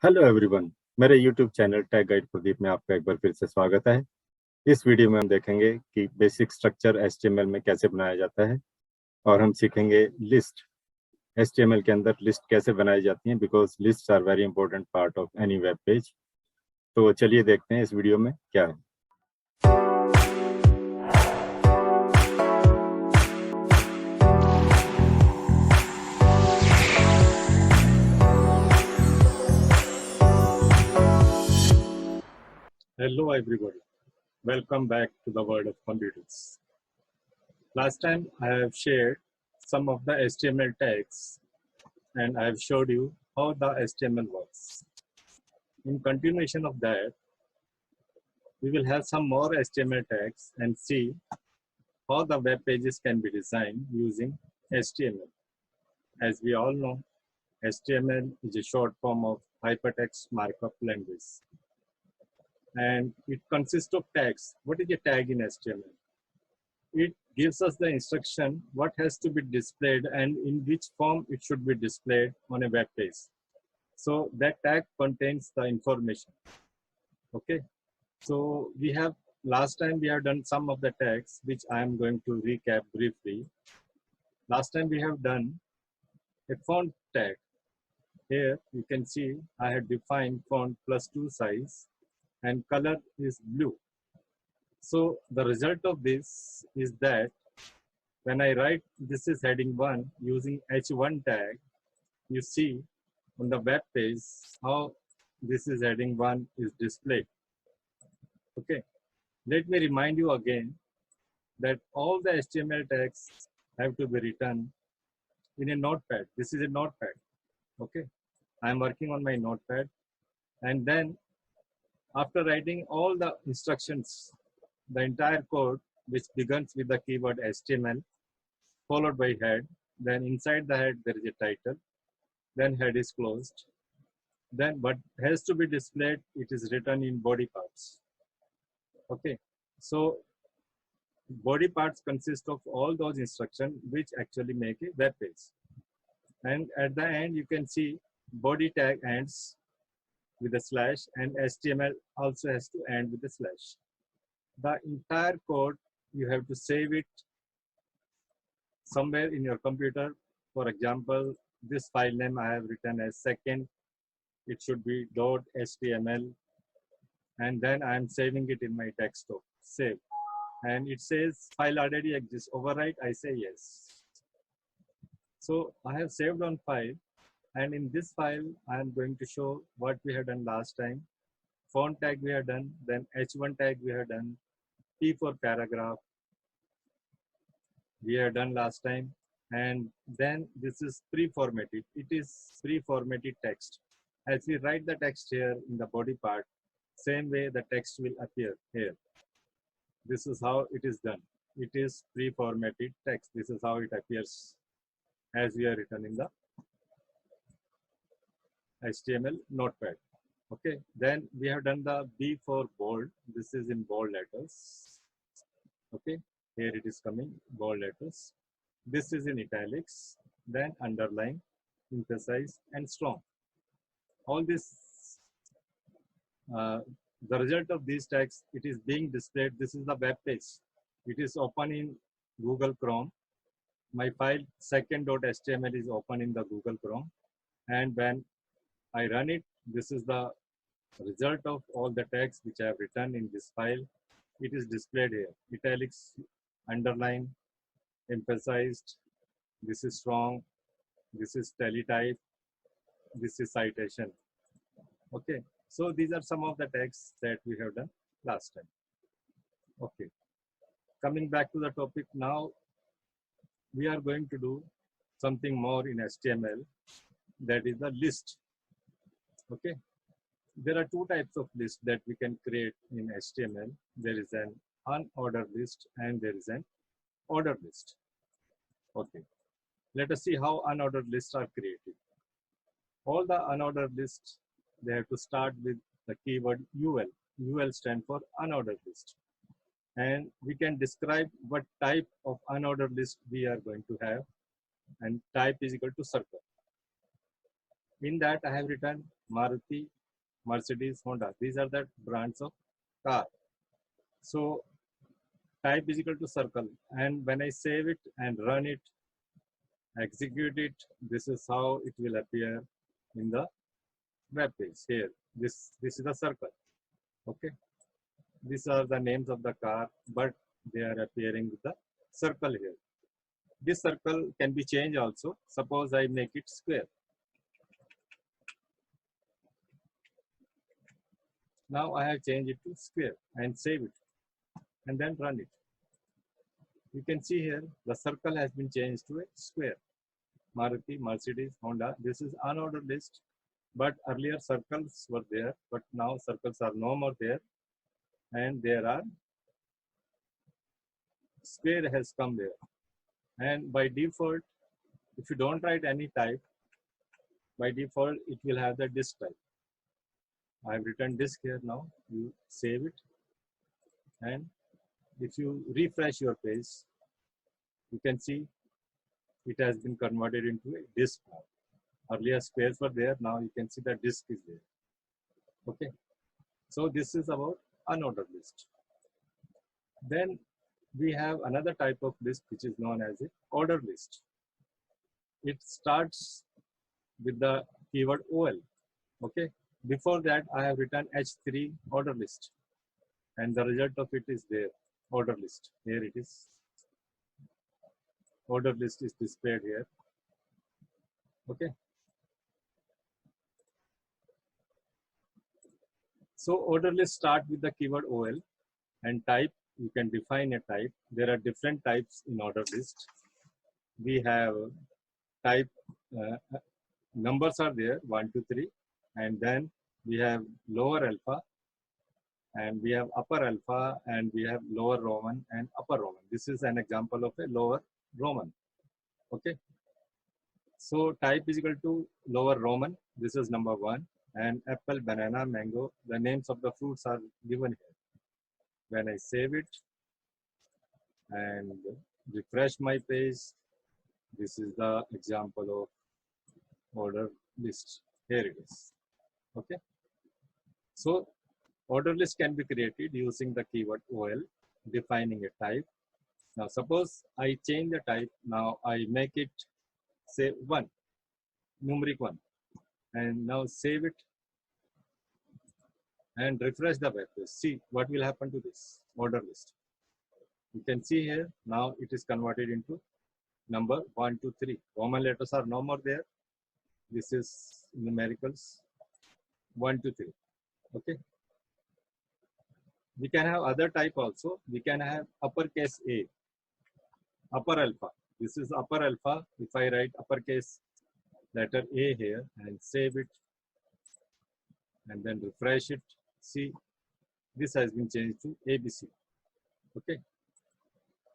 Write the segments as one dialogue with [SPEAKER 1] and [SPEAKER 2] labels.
[SPEAKER 1] Hello everyone. मेरे YouTube channel tag guide Pradeep में आपका एक बार फिर से स्वागत है। इस वीडियो में हम देखेंगे कि बेसिक स्ट्रक्चर एचटीएमएल में कैसे बनाया जाता है और हम सीखेंगे लिस्ट। एचटीएमएल के अंदर लिस्ट कैसे बनाई जाती हैं, because lists are very important part of any web page. तो चलिए देखते हैं इस वीडियो में क्या है। Hello everybody, welcome back to the world of computers. Last time I have shared some of the HTML tags and I have showed you how the HTML works. In continuation of that, we will have some more HTML tags and see how the web pages can be designed using HTML. As we all know, HTML is a short form of hypertext markup language. And it consists of tags. What is a tag in HTML? It gives us the instruction what has to be displayed and in which form it should be displayed on a web page. So that tag contains the information. Okay. So we have, last time we have done some of the tags, which I am going to recap briefly. Last time we have done a font tag. Here you can see I have defined font +2 size and color is blue. So the result of this is that when I write this is heading 1 using H1 tag, you see on the web page how this is heading 1 is displayed. Okay, let me remind you again that all the HTML tags have to be written in a notepad. This is a notepad. Okay, I am working on my notepad, and then after writing all the instructions, the entire code which begins with the keyword HTML followed by head, then inside the head there is a title, then head is closed, then what has to be displayed, it is written in body parts. Okay, so body parts consist of all those instructions which actually make a web page. And at the end you can see body tag ends with a slash and HTML also has to end with a slash. The entire code you have to save it somewhere in your computer. For example, this file name I have written as second. It should be .html, and then I am saving it in my desktop. Save, and it says file already exists. Overwrite. I say yes. So I have saved on file, and in this file I am going to show what we had done last time. Font tag we have done, then H1 tag we have done, P for paragraph we have done last time, and then this is pre-formatted. It is pre-formatted text. As we write the text here in the body part, same way the text will appear here. This is how it is done. It is pre-formatted text. This is how it appears as we are written in the HTML notepad. Okay, then we have done the B for bold. This is in bold letters. Okay, here it is coming, bold letters. This is in italics, then underline, emphasize, and strong. All this, the result of these tags, it is being displayed. This is the web page. It is open in Google Chrome. My file second.html is open in the Google Chrome. And when I run it, this is the result of all the tags which I have written in this file. It is displayed here. Italics, underline, emphasized, this is strong, this is teletype, this is citation. Okay, so these are some of the tags that we have done last time. Okay, coming back to the topic now, we are going to do something more in HTML, that is the list. Okay, there are two types of lists that we can create in HTML. There is an unordered list and there is an ordered list. Okay, let us see how unordered lists are created. All the unordered lists, they have to start with the keyword UL. UL stands for unordered list. And we can describe what type of unordered list we are going to have, and type is equal to circle. In that, I have written Maruti, Mercedes, Honda. These are the brands of car. So type is equal to circle. And when I save it and run it, execute it, this is how it will appear in the web page here. This is a circle. Okay. These are the names of the car, but they are appearing with the circle here. This circle can be changed also. Suppose I make it square. Now I have changed it to square and save it and then run it. You can see here the circle has been changed to a square. Maruti, Mercedes, Honda. This is unordered list, but earlier circles were there, but now circles are no more there, and there are square has come there. And by default, if you don't write any type, by default it will have the disk type. I have written disk here now. You save it, and if you refresh your page, you can see it has been converted into a disk now. Earlier squares were there, now you can see the disk is there. Okay, so this is about unordered list. Then we have another type of list which is known as a order list. It starts with the keyword OL. Okay, before that I have written H3 order list, and the result of it is there, order list. Here it is. Order list is displayed here. Okay. So order list start with the keyword OL, and type, you can define a type. There are different types in order list. We have type, numbers are there, 1, 2, 3, and then we have lower alpha, and we have upper alpha, and we have lower Roman and upper Roman. This is an example of a lower Roman. Okay. So type is equal to lower Roman. This is number 1. And apple, banana, mango, the names of the fruits are given here. When I save it and refresh my page, this is the example of order list. Here it is. Okay. So order list can be created using the keyword OL, defining a type. Now suppose I change the type. Now I make it say 1, numeric 1, and now save it and refresh the web page. See what will happen to this order list. You can see here, now it is converted into number 1, 2, 3. Roman letters are no more there. This is numericals 1, 2, 3. Okay. We can have other type also. We can have uppercase A, upper alpha. This is upper alpha. If I write uppercase letter A here and save it and then refresh it, see this has been changed to ABC. Okay.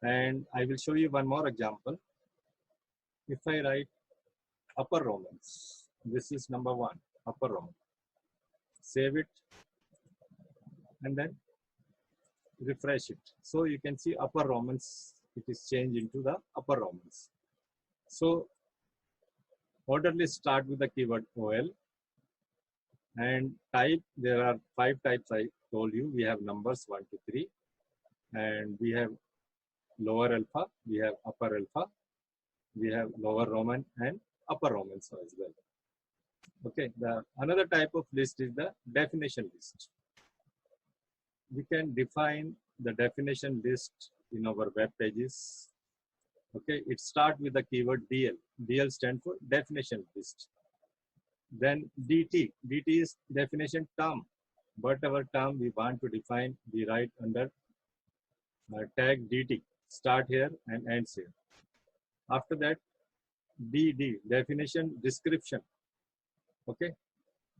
[SPEAKER 1] And I will show you one more example. If I write upper Romans, this is number 1, upper Roman. Save it and then refresh it. So you can see upper Romans, it is changed into the upper Romans. So order list start with the keyword OL, and type, there are 5 types I told you. We have numbers 1, 2, 3, and we have lower alpha, we have upper alpha, we have lower Roman and upper Romans as well. Okay, the another type of list is the definition list. We can define the definition list in our web pages. Okay, it starts with the keyword DL. DL stands for definition list. Then DT. DT is definition term. Whatever term we want to define, we write under tag DT. Start here and ends here. After that, DD, definition description. Okay,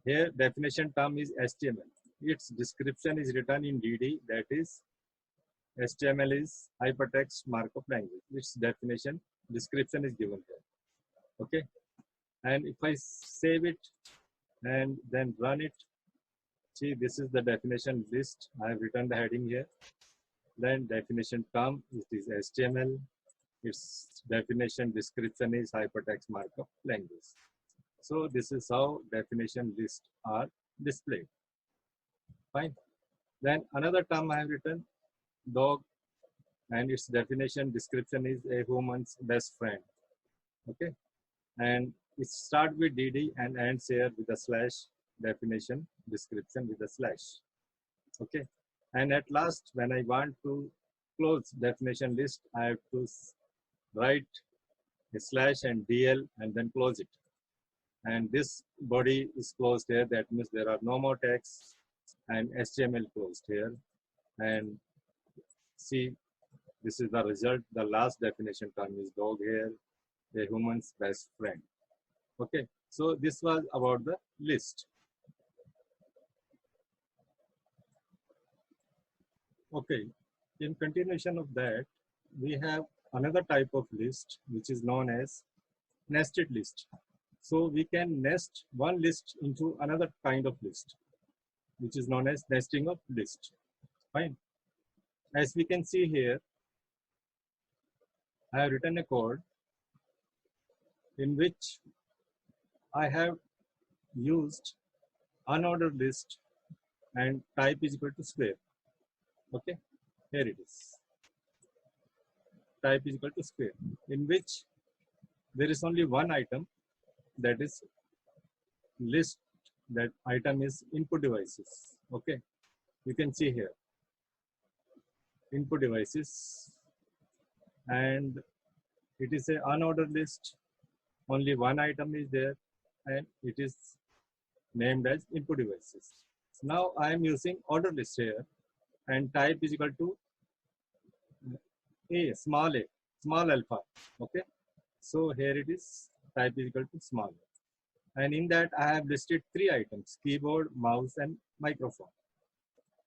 [SPEAKER 1] here definition term is HTML. Its description is written in DD, that is HTML is hypertext markup language. Its definition description is given here. Okay, and if I save it and then run it, see this is the definition list. I have written the heading here. Then definition term is HTML. Its definition description is hypertext markup language. So this is how definition lists are displayed. Fine. Then another term I have written, dog, and its definition description is a human's best friend. Okay. And it starts with DD and ends here with a slash, definition description with a slash. Okay. And at last, when I want to close definition list, I have to write a slash and DL and then close it. And this body is closed here. That means there are no more tags, and HTML closed here. And see, this is the result. The last definition term is dog here, a human's best friend. Okay, so this was about the list. Okay, in continuation of that, we have another type of list which is known as nested list. So we can nest one list into another kind of list, which is known as nesting of list. Fine. As we can see here, I have written a code in which I have used unordered list and type is equal to square. Okay, here it is. Type is equal to square, in which there is only one item, that is list. That item is input devices. Okay, you can see here input devices, and it is a unordered list. Only one item is there, and it is named as input devices. Now I am using order list here, and type is equal to a, small alpha. Okay, so here it is, type is equal to small a. And in that I have listed three items: keyboard, mouse, and microphone.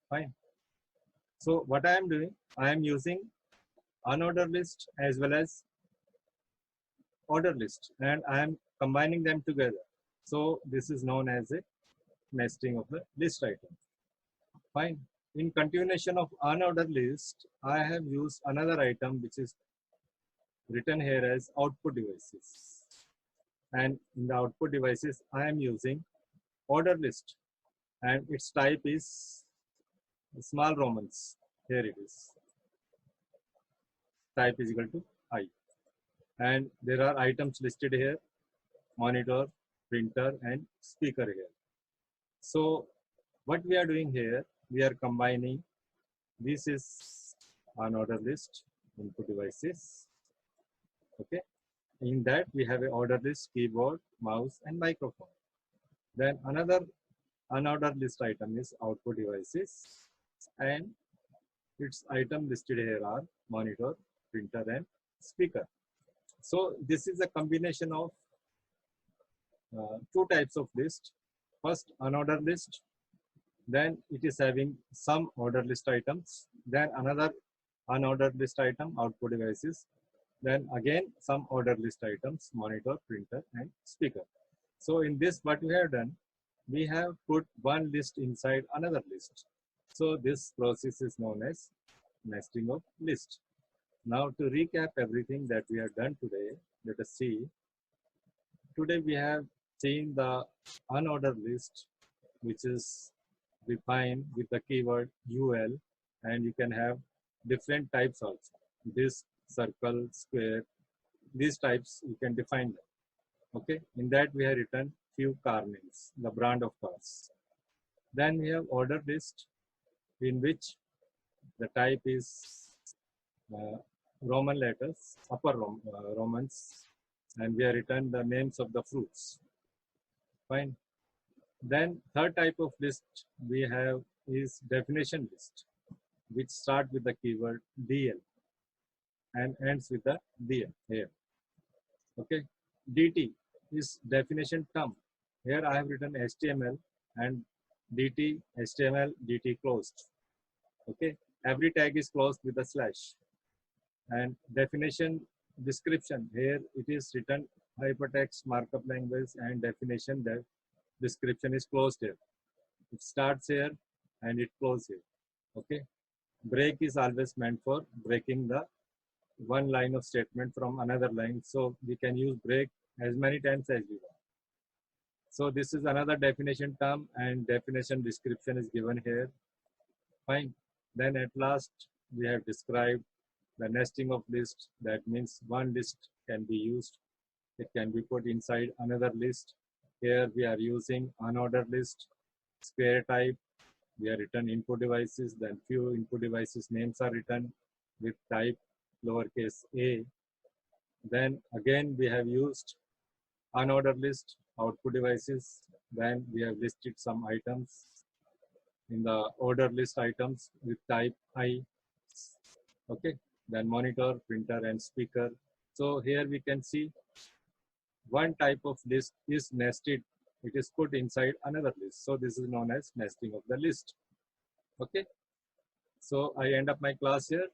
[SPEAKER 1] Fine. So what I am doing, I am using unordered list as well as order list, and I am combining them together. So this is known as a nesting of the list item. Fine. In continuation of unordered list, I have used another item which is written here as output devices. And in the output devices, I am using order list, and its type is small Romans. Here it is. Type is equal to I. And there are items listed here: monitor, printer, and speaker here. So what we are doing here, we are combining. This is unordered list, input devices. Okay. In that we have an order list: keyboard, mouse, and microphone. Then another unordered list item is output devices, and its item listed here are monitor, printer, and speaker. So this is a combination of two types of list. First, unordered list, then it is having some order list items, then another unordered list item, output devices, then again some order list items: monitor, printer, and speaker. So in this, what we have done, we have put one list inside another list. So this process is known as nesting of list. Now to recap everything that we have done today, let us see. Today we have seen the unordered list, which is defined with the keyword UL, and you can have different types also. This, circle, square, these types you can define them. Okay, in that we have written few car names, the brand of cars. Then we have order list, in which the type is Roman letters, upper Romans, and we have written the names of the fruits. Fine. Then third type of list we have is definition list, which start with the keyword DL and ends with the DL here. Okay. DT is definition term. Here I have written HTML and DT, HTML, DT closed. Okay. Every tag is closed with a slash. And definition description, here it is written hypertext markup language, and definition, that description is closed here. It starts here and it closes here. Okay. Break is always meant for breaking the one line of statement from another line. So we can use break as many times as we want. So this is another definition term, and definition description is given here. Fine. Then at last we have described the nesting of list. That means one list can be used. It can be put inside another list. Here we are using unordered list, square type. We are written input devices, then few input devices names are written with type lowercase a. Then again we have used unordered list, output devices. Then we have listed some items in the order list items with type I. Okay, then monitor, printer, and speaker. So here we can see one type of list is nested. It is put inside another list. So this is known as nesting of the list. Okay, so I end up my class here.